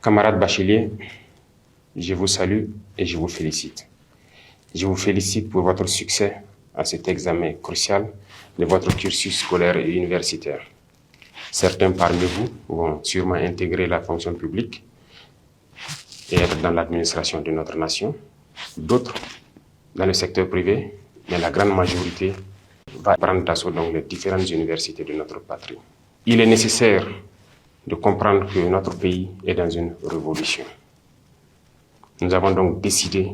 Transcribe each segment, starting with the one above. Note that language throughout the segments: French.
Camarades bacheliers, je vous salue et je vous félicite. Je vous félicite pour votre succès à cet examen crucial de votre cursus scolaire et universitaire. Certains parmi vous vont sûrement intégrer la fonction publique et être dans l'administration de notre nation, d'autres dans le secteur privé, mais la grande majorité va prendre d'assaut donc les différentes universités de notre patrie. Il est nécessaire de comprendre que notre pays est dans une révolution. Nous avons donc décidé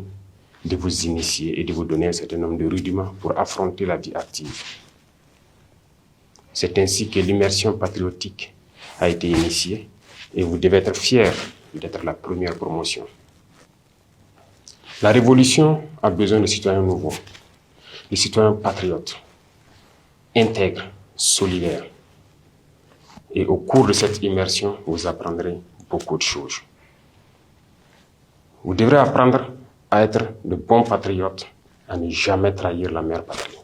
de vous initier et de vous donner un certain nombre de rudiments pour affronter la vie active. C'est ainsi que l'immersion patriotique a été initiée et vous devez être fiers d'être la première promotion. La révolution a besoin de citoyens nouveaux, de citoyens patriotes, intègres, solidaires. Et au cours de cette immersion, vous apprendrez beaucoup de choses. Vous devrez apprendre à être de bons patriotes, à ne jamais trahir la mère patrie.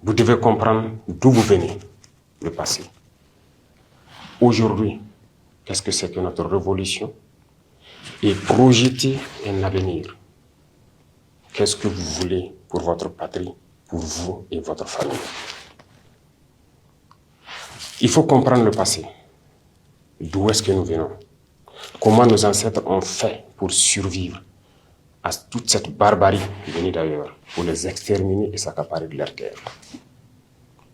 Vous devez comprendre d'où vous venez, le passé. Aujourd'hui, qu'est-ce que c'est que notre révolution? Et projeter un avenir. Qu'est-ce que vous voulez pour votre patrie, pour vous et votre famille? Il faut comprendre le passé. D'où est-ce que nous venons? Comment nos ancêtres ont fait pour survivre à toute cette barbarie venue d'ailleurs, pour les exterminer et s'accaparer de leurs terres?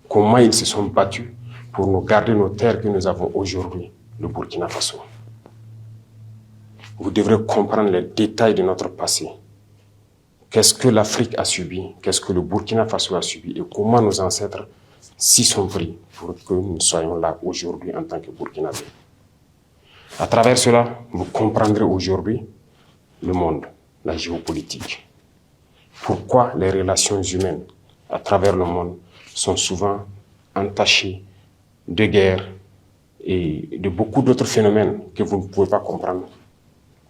Comment ils se sont battus pour nous garder nos terres que nous avons aujourd'hui, le Burkina Faso? Vous devrez comprendre les détails de notre passé. Qu'est-ce que l'Afrique a subi? Qu'est-ce que le Burkina Faso a subi? Et comment nos ancêtres s'y sont pris pour que nous soyons là aujourd'hui en tant que Burkinabés. À travers cela, vous comprendrez aujourd'hui le monde, la géopolitique. Pourquoi les relations humaines à travers le monde sont souvent entachées de guerres et de beaucoup d'autres phénomènes que vous ne pouvez pas comprendre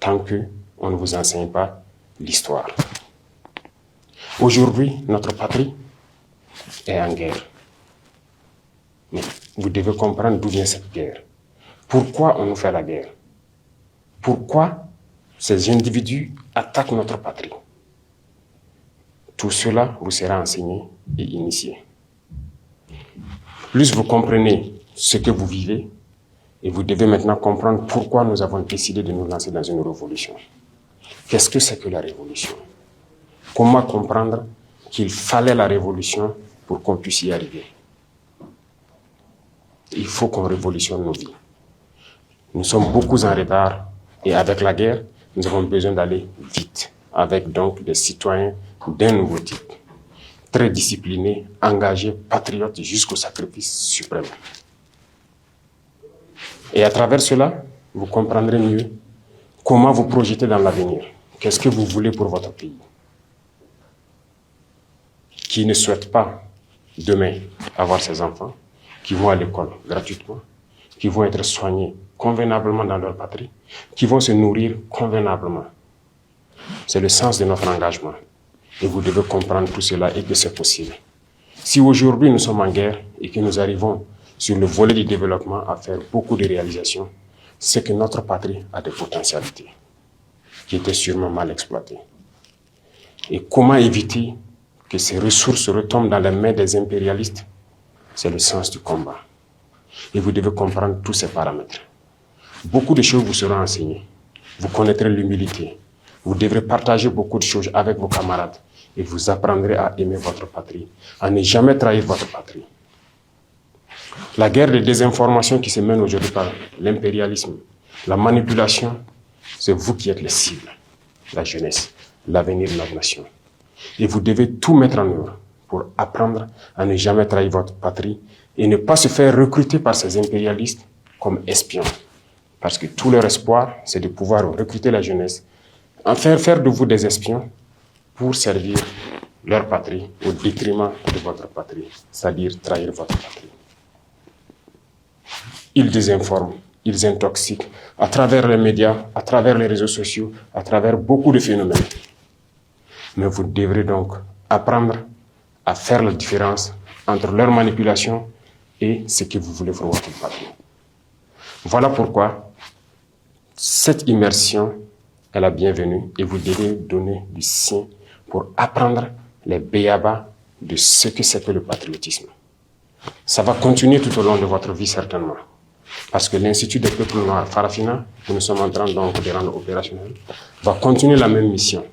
tant qu'on ne vous enseigne pas l'histoire. Aujourd'hui, notre patrie est en guerre. Mais vous devez comprendre d'où vient cette guerre. Pourquoi on nous fait la guerre? Pourquoi ces individus attaquent notre patrie? Tout cela vous sera enseigné et initié. Plus vous comprenez ce que vous vivez, et vous devez maintenant comprendre pourquoi nous avons décidé de nous lancer dans une révolution. Qu'est-ce que c'est que la révolution? Comment comprendre qu'il fallait la révolution pour qu'on puisse y arriver? Il faut qu'on révolutionne nos vies. Nous sommes beaucoup en retard et avec la guerre, nous avons besoin d'aller vite, avec donc des citoyens d'un nouveau type, très disciplinés, engagés, patriotes jusqu'au sacrifice suprême. Et à travers cela, vous comprendrez mieux comment vous projeter dans l'avenir. Qu'est-ce que vous voulez pour votre pays? Qui ne souhaite pas demain avoir ses enfants, qui vont à l'école gratuitement, qui vont être soignés convenablement dans leur patrie, qui vont se nourrir convenablement. C'est le sens de notre engagement. Et vous devez comprendre tout cela et que c'est possible. Si aujourd'hui nous sommes en guerre et que nous arrivons sur le volet du développement à faire beaucoup de réalisations, c'est que notre patrie a des potentialités qui étaient sûrement mal exploitées. Et comment éviter que ces ressources retombent dans les mains des impérialistes? C'est le sens du combat. Et vous devez comprendre tous ces paramètres. Beaucoup de choses vous seront enseignées. Vous connaîtrez l'humilité. Vous devrez partager beaucoup de choses avec vos camarades. Et vous apprendrez à aimer votre patrie, à ne jamais trahir votre patrie. La guerre de désinformation qui se mène aujourd'hui par l'impérialisme, la manipulation, c'est vous qui êtes les cibles, la jeunesse, l'avenir de notre nation. Et vous devez tout mettre en œuvre pour apprendre à ne jamais trahir votre patrie et ne pas se faire recruter par ces impérialistes comme espions. Parce que tout leur espoir, c'est de pouvoir recruter la jeunesse, en faire de vous des espions pour servir leur patrie au détriment de votre patrie, c'est-à-dire trahir votre patrie. Ils désinforment, ils intoxiquent à travers les médias, à travers les réseaux sociaux, à travers beaucoup de phénomènes. Mais vous devrez donc apprendre à faire la différence entre leur manipulation et ce que vous voulez pour votre patrie. Voilà pourquoi cette immersion est la bienvenue et vous devez donner du sien pour apprendre les béabas de ce que c'est que le patriotisme. Ça va continuer tout au long de votre vie certainement. Parce que l'Institut des peuples noirs, Farafina, que nous sommes en train donc de rendre opérationnel, va continuer la même mission.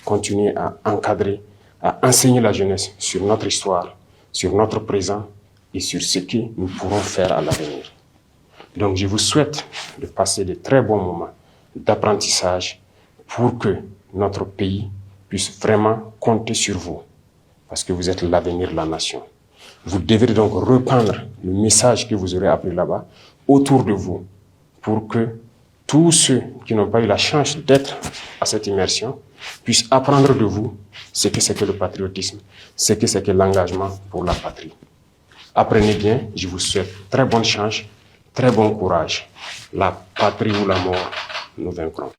Continuer à encadrer, à enseigner la jeunesse sur notre histoire, sur notre présent et sur ce que nous pourrons faire à l'avenir. Donc je vous souhaite de passer de très bons moments d'apprentissage pour que notre pays puisse vraiment compter sur vous. Parce que vous êtes l'avenir de la nation. Vous devrez donc reprendre le message que vous aurez appris là-bas autour de vous pour que tous ceux qui n'ont pas eu la chance d'être à cette immersion puissent apprendre de vous ce que c'est que le patriotisme, ce que c'est que l'engagement pour la patrie. Apprenez bien, je vous souhaite très bonne chance, très bon courage. La patrie ou la mort, nous vaincrons.